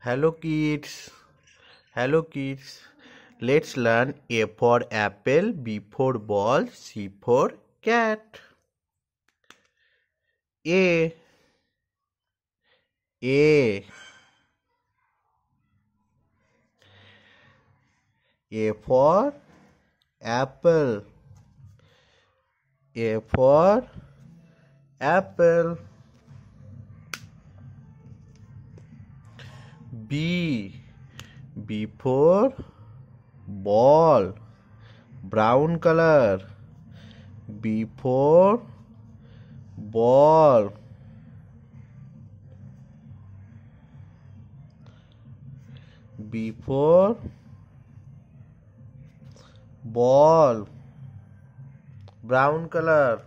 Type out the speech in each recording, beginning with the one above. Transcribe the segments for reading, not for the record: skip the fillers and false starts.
Hello kids. Hello kids. Let's learn A for apple, B for ball, C for cat. A A A for apple. A for apple. B B for ball, brown color. B for ball. B for ball, brown color.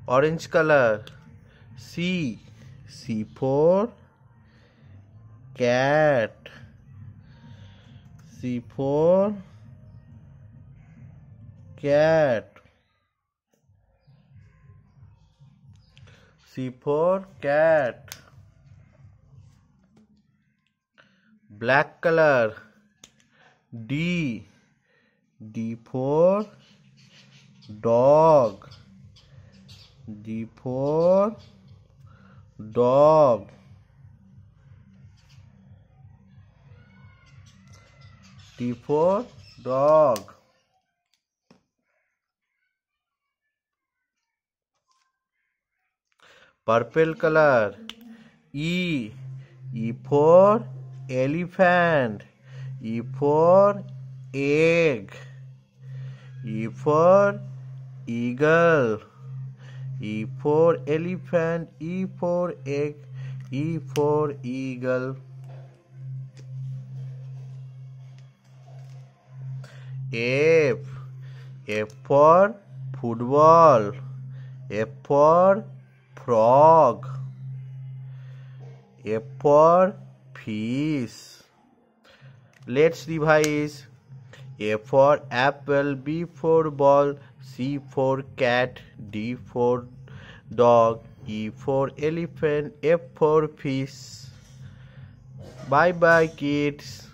Orange color. C for cat. C for cat. C for cat. Black color. D for dog. D for dog. D for dog. Purple color. E for elephant. E for egg. E for eagle. E for elephant. E for egg. E for eagle. F for football. F for frog. F for fish. Let's revise. A for apple, B for ball, C for cat, D for dog, E for elephant, F for fish. Bye bye kids.